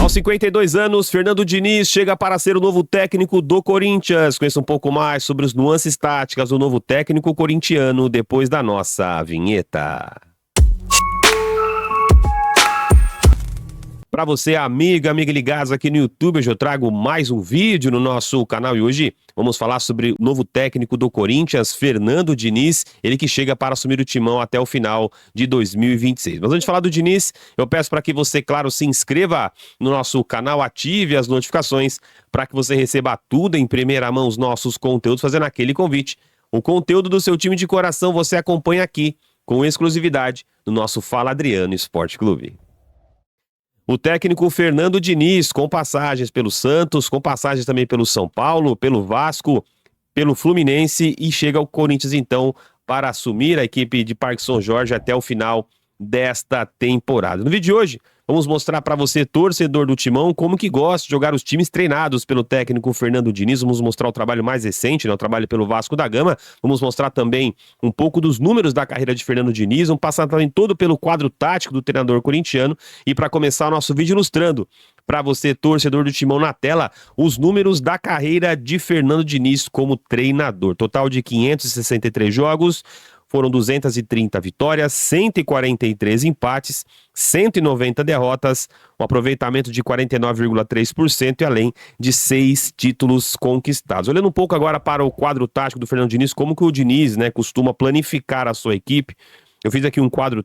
Aos 52 anos, Fernando Diniz chega para ser o novo técnico do Corinthians. Conheça um pouco mais sobre as nuances táticas do novo técnico corintiano depois da nossa vinheta. Para você, amiga ligados aqui no YouTube, hoje eu trago mais um vídeo no nosso canal e hoje vamos falar sobre o novo técnico do Corinthians, Fernando Diniz, ele que chega para assumir o timão até o final de 2026. Mas antes de falar do Diniz, eu peço para que você, claro, se inscreva no nosso canal, ative as notificações para que você receba tudo em primeira mão, os nossos conteúdos, fazendo aquele convite. O conteúdo do seu time de coração você acompanha aqui, com exclusividade, no nosso Fala Adriano Esporte Clube. O técnico Fernando Diniz, com passagens pelo Santos, com passagens também pelo São Paulo, pelo Vasco, pelo Fluminense e chega ao Corinthians então para assumir a equipe de Parque São Jorge até o final desta temporada. No vídeo de hoje, vamos mostrar para você, torcedor do Timão, como que gosta de jogar os times treinados pelo técnico Fernando Diniz. Vamos mostrar o trabalho mais recente, né, o trabalho pelo Vasco da Gama. Vamos mostrar também um pouco dos números da carreira de Fernando Diniz. Vamos passar também todo pelo quadro tático do treinador corintiano. E para começar o nosso vídeo ilustrando para você, torcedor do Timão, na tela, os números da carreira de Fernando Diniz como treinador. Total de 563 jogos. Foram 230 vitórias, 143 empates, 190 derrotas, um aproveitamento de 49,3% e além de 6 títulos conquistados. Olhando um pouco agora para o quadro tático do Fernando Diniz, como que o Diniz, né, costuma planificar a sua equipe. Eu fiz aqui um quadro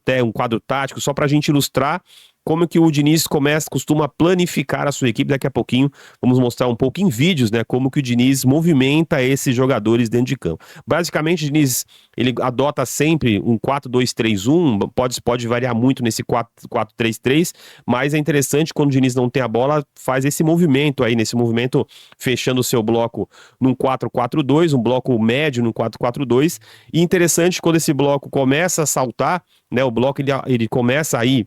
tático só para a gente ilustrar como que o Diniz costuma planificar a sua equipe. Daqui a pouquinho vamos mostrar um pouco em vídeos, né, como que o Diniz movimenta esses jogadores dentro de campo. Basicamente, o Diniz, ele adota sempre um 4-2-3-1, pode variar muito nesse 4-3-3, mas é interessante quando o Diniz não tem a bola, faz esse movimento aí, nesse movimento fechando o seu bloco num 4-4-2, um bloco médio num 4-4-2, e interessante quando esse bloco começa a saltar, né, o bloco ele começa aí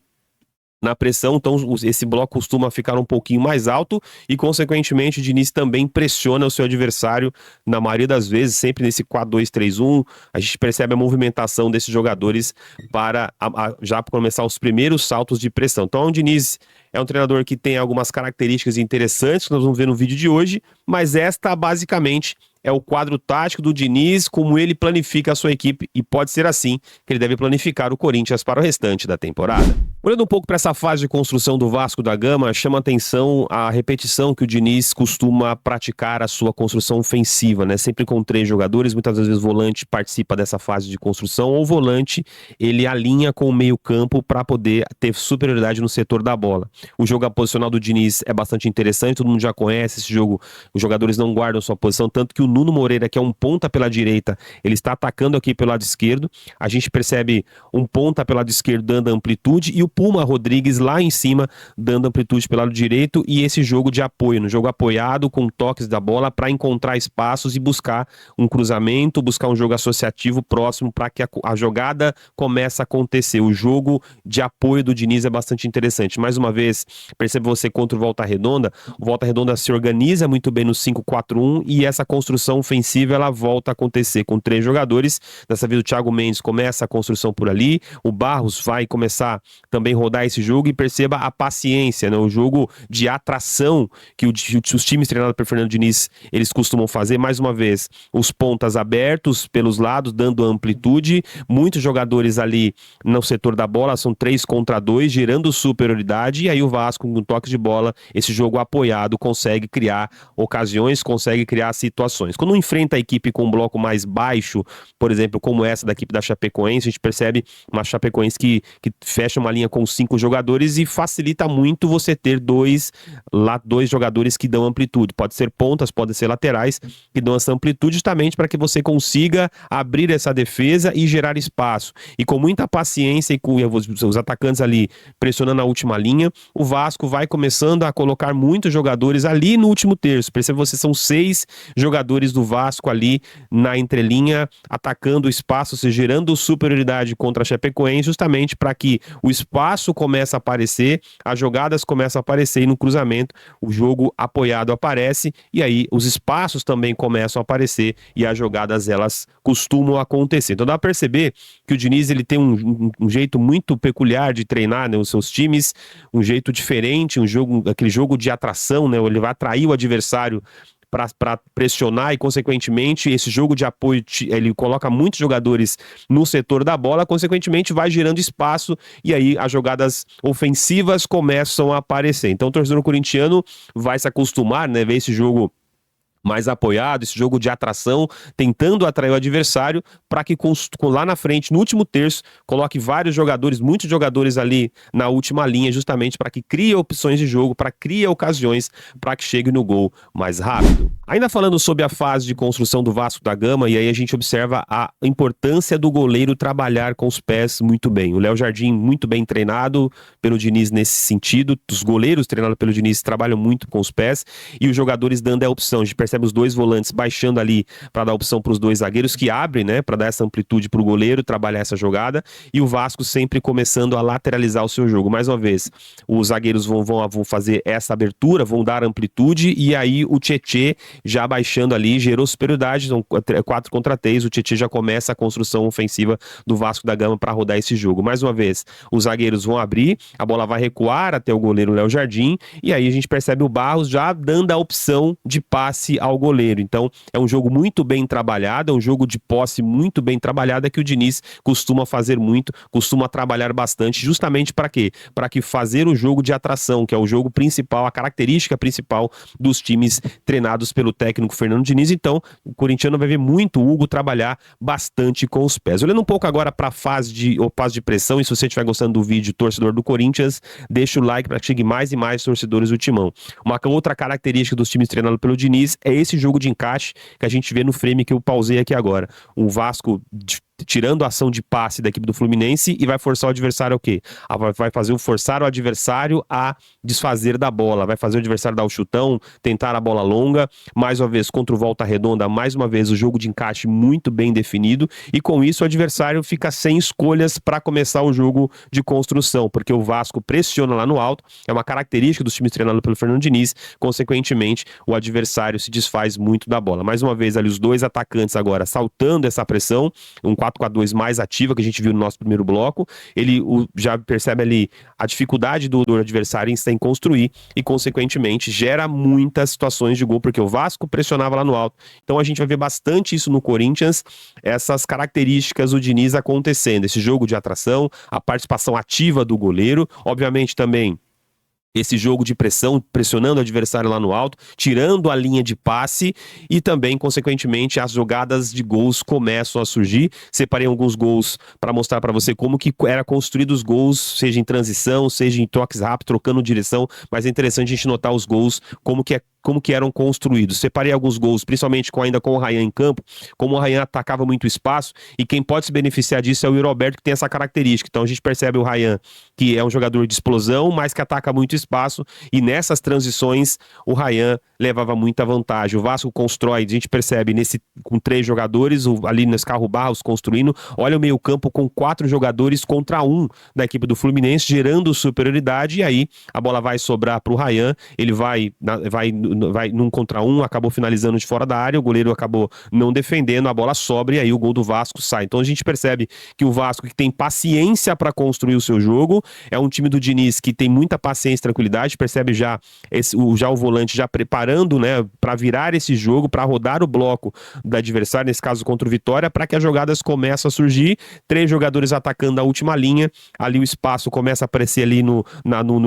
na pressão, então esse bloco costuma ficar um pouquinho mais alto e, consequentemente, o Diniz também pressiona o seu adversário, na maioria das vezes, sempre nesse 4-2-3-1, a gente percebe a movimentação desses jogadores para já começar os primeiros saltos de pressão. Então, o Diniz é um treinador que tem algumas características interessantes que nós vamos ver no vídeo de hoje, mas esta, basicamente, é o quadro tático do Diniz, como ele planifica a sua equipe, e pode ser assim que ele deve planificar o Corinthians para o restante da temporada. Olhando um pouco para essa fase de construção do Vasco da Gama, chama atenção a repetição que o Diniz costuma praticar a sua construção ofensiva, né? Sempre com 3 jogadores, muitas vezes o volante participa dessa fase de construção, ou o volante ele alinha com o meio campo para poder ter superioridade no setor da bola. O jogo posicional do Diniz é bastante interessante, todo mundo já conhece esse jogo, os jogadores não guardam sua posição, tanto que o Nuno Moreira, que é um ponta pela direita, ele está atacando aqui pelo lado esquerdo. A gente percebe um ponta pelo lado esquerdo dando amplitude e o Puma Rodrigues lá em cima dando amplitude pelo lado direito, e esse jogo de apoio, no jogo apoiado com toques da bola para encontrar espaços e buscar um cruzamento, buscar um jogo associativo próximo para que a jogada comece a acontecer. O jogo de apoio do Diniz é bastante interessante. Mais uma vez, percebe você contra o Volta Redonda, o Volta Redonda se organiza muito bem no 5-4-1 e essa construção ofensiva ela volta a acontecer com 3 jogadores. Dessa vez o Thiago Mendes começa a construção por ali, o Barros vai começar também a rodar esse jogo, e perceba a paciência, né? O jogo de atração que os times treinados pelo Fernando Diniz eles costumam fazer. Mais uma vez, os pontas abertos pelos lados, dando amplitude, muitos jogadores ali no setor da bola, são 3 contra 2, gerando superioridade, e aí o Vasco, com toque de bola, esse jogo apoiado, consegue criar ocasiões, consegue criar situações. Quando enfrenta a equipe com um bloco mais baixo, por exemplo, como essa da equipe da Chapecoense, a gente percebe uma Chapecoense que fecha uma linha com 5 jogadores e facilita muito você ter 2 jogadores que dão amplitude. Pode ser pontas, pode ser laterais, que dão essa amplitude justamente para que você consiga abrir essa defesa e gerar espaço. E com muita paciência e com os atacantes ali pressionando a última linha, o Vasco vai começando a colocar muitos jogadores ali no último terço. Perceba você, são 6 jogadores jogadores do Vasco ali na entrelinha, atacando o espaço, se gerando superioridade contra a Chapecoense, justamente para que o espaço comece a aparecer, as jogadas começam a aparecer e no cruzamento o jogo apoiado aparece e aí os espaços também começam a aparecer e as jogadas elas costumam acontecer. Então dá para perceber que o Diniz ele tem um jeito muito peculiar de treinar, né, os seus times, um jeito diferente, aquele jogo de atração, né, ele vai atrair o adversário para pressionar e, consequentemente, esse jogo de apoio, ele coloca muitos jogadores no setor da bola, consequentemente vai gerando espaço e aí as jogadas ofensivas começam a aparecer. Então o torcedor corintiano vai se acostumar, né, ver esse jogo mais apoiado, esse jogo de atração, tentando atrair o adversário para que lá na frente, no último terço, coloque vários jogadores, muitos jogadores ali na última linha, justamente para que crie opções de jogo, para que crie ocasiões, para que chegue no gol mais rápido. Ainda falando sobre a fase de construção do Vasco da Gama, e aí a gente observa a importância do goleiro trabalhar com os pés muito bem. O Léo Jardim muito bem treinado pelo Diniz nesse sentido, os goleiros treinados pelo Diniz trabalham muito com os pés, e os jogadores dando a opção. A gente percebe os dois volantes baixando ali para dar opção para os dois zagueiros que abrem, né, para dar essa amplitude para o goleiro trabalhar essa jogada, e o Vasco sempre começando a lateralizar o seu jogo. Mais uma vez, os zagueiros vão fazer essa abertura, vão dar amplitude, e aí o Tietê já baixando ali, gerou superioridade, são 4 contra 3, o Tietê já começa a construção ofensiva do Vasco da Gama para rodar esse jogo. Mais uma vez, os zagueiros vão abrir, a bola vai recuar até o goleiro Léo Jardim, e aí a gente percebe o Barros já dando a opção de passe ao goleiro. Então, é um jogo muito bem trabalhado, é um jogo de posse muito bem trabalhado, que o Diniz costuma fazer muito, costuma trabalhar bastante, justamente para quê? Para que fazer o jogo de atração, que é o jogo principal, a característica principal dos times treinados pelo técnico Fernando Diniz. Então, o corintiano vai ver muito o Hugo trabalhar bastante com os pés. Olhando um pouco agora para a fase de pressão, e se você estiver gostando do vídeo, torcedor do Corinthians, deixa o like para que chegue mais e mais torcedores do Timão. Uma outra característica dos times treinados pelo Diniz é esse jogo de encaixe que a gente vê no frame que eu pausei aqui agora. O Vasco tirando a ação de passe da equipe do Fluminense e vai forçar o adversário ao quê? Vai forçar o adversário a desfazer da bola, vai fazer o adversário dar o chutão, tentar a bola longa, mais uma vez contra o Volta Redonda, mais uma vez o jogo de encaixe muito bem definido, e com isso o adversário fica sem escolhas para começar o jogo de construção, porque o Vasco pressiona lá no alto, é uma característica dos times treinados pelo Fernando Diniz, consequentemente o adversário se desfaz muito da bola. Mais uma vez ali os dois atacantes agora saltando essa pressão, um 4-4-2 mais ativa que a gente viu no nosso primeiro bloco, ele já percebe ali a dificuldade do adversário em construir e, consequentemente, gera muitas situações de gol, porque o Vasco pressionava lá no alto. Então a gente vai ver bastante isso no Corinthians, essas características do Diniz acontecendo, esse jogo de atração, a participação ativa do goleiro, obviamente também esse jogo de pressão, pressionando o adversário lá no alto, tirando a linha de passe e também, consequentemente, as jogadas de gols começam a surgir. Separei alguns gols para mostrar para você como que era construído os gols, seja em transição, seja em toques rápidos, trocando direção, mas é interessante a gente notar os gols, como que eram construídos. Separei alguns gols, principalmente ainda com o Rayan em campo, como o Rayan atacava muito espaço, e quem pode se beneficiar disso é o Yuri Alberto, que tem essa característica. Então a gente percebe o Rayan, que é um jogador de explosão, mas que ataca muito espaço, e nessas transições o Rayan levava muita vantagem. O Vasco constrói, a gente percebe com 3 jogadores, ali nesse carro Barros construindo, olha o meio campo com 4 jogadores contra 1 da equipe do Fluminense, gerando superioridade, e aí a bola vai sobrar para o Rayan, ele vai num contra 1, acabou finalizando de fora da área, o goleiro acabou não defendendo, a bola sobra e aí o gol do Vasco sai. Então a gente percebe que o Vasco, que tem paciência para construir o seu jogo, é um time do Diniz que tem muita paciência e tranquilidade, percebe já o volante já preparando, né, para virar esse jogo, para rodar o bloco do adversário, nesse caso contra o Vitória, para que as jogadas comecem a surgir, 3 jogadores atacando a última linha, ali o espaço começa a aparecer ali no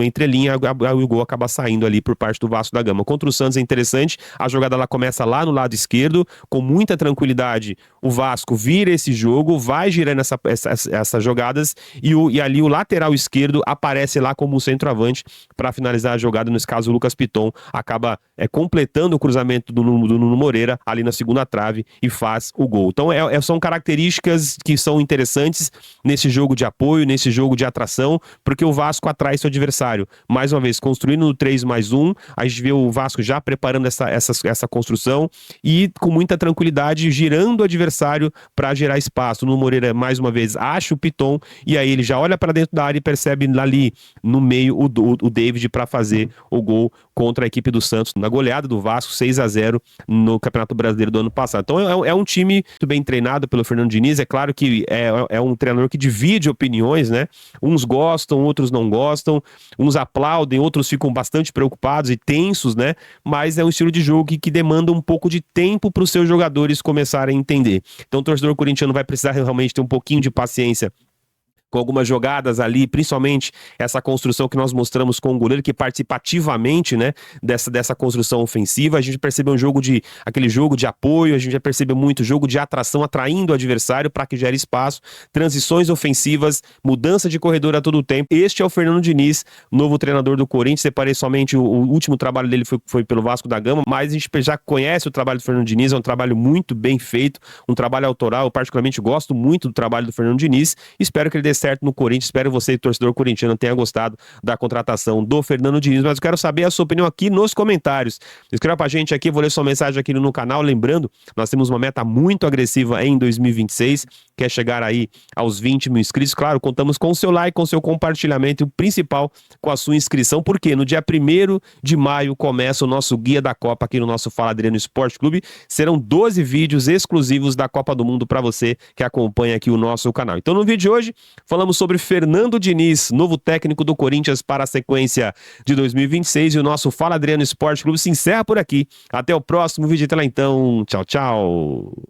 entrelinha, o gol acaba saindo ali por parte do Vasco da Gama. Contra o Santos é interessante, a jogada ela começa lá no lado esquerdo, com muita tranquilidade, o Vasco vira esse jogo, vai girando essas jogadas, e ali o lateral esquerdo aparece lá como um centroavante para finalizar a jogada. Nesse caso o Lucas Piton acaba completando o cruzamento do Nuno Moreira ali na segunda trave e faz o gol. Então são características que são interessantes nesse jogo de apoio, nesse jogo de atração, porque o Vasco atrai seu adversário, mais uma vez construindo no 3+1, a gente vê o Vasco já preparando essa construção e com muita tranquilidade, girando o adversário para gerar espaço. No Moreira, mais uma vez, acha o Piton e aí ele já olha para dentro da área e percebe ali no meio o David para fazer o gol contra a equipe do Santos na goleada do Vasco 6-0 no Campeonato Brasileiro do ano passado. Então é um time muito bem treinado pelo Fernando Diniz. É claro que é um treinador que divide opiniões, né? Uns gostam, outros não gostam, uns aplaudem, outros ficam bastante preocupados e tensos, né? Mas é um estilo de jogo que demanda um pouco de tempo para os seus jogadores começarem a entender. Então o torcedor corintiano vai precisar realmente ter um pouquinho de paciência com algumas jogadas ali, principalmente essa construção que nós mostramos com o goleiro, que participa ativamente, né, dessa construção ofensiva. A gente percebe aquele jogo de apoio, a gente já percebe muito jogo de atração, atraindo o adversário para que gere espaço, transições ofensivas, mudança de corredor a todo tempo. Este é o Fernando Diniz, novo treinador do Corinthians. Separei somente o último trabalho dele foi pelo Vasco da Gama, mas a gente já conhece o trabalho do Fernando Diniz, é um trabalho muito bem feito, um trabalho autoral. Eu particularmente gosto muito do trabalho do Fernando Diniz. Espero que ele dê certo no Corinthians. Espero você, torcedor corintiano, tenha gostado da contratação do Fernando Diniz, mas eu quero saber a sua opinião aqui nos comentários. Escreva pra gente aqui, vou ler sua mensagem aqui no canal. Lembrando, nós temos uma meta muito agressiva em 2026, que é chegar aí aos 20 mil inscritos. Claro, contamos com o seu like, com o seu compartilhamento e o principal, com a sua inscrição, porque no dia 1º de maio começa o nosso Guia da Copa aqui no nosso Fala Adriano Esporte Clube. Serão 12 vídeos exclusivos da Copa do Mundo para você que acompanha aqui o nosso canal. Então no vídeo de hoje, falamos sobre Fernando Diniz, novo técnico do Corinthians para a sequência de 2026, e o nosso Fala Adriano Esporte Clube se encerra por aqui. Até o próximo vídeo, até lá então. Tchau, tchau.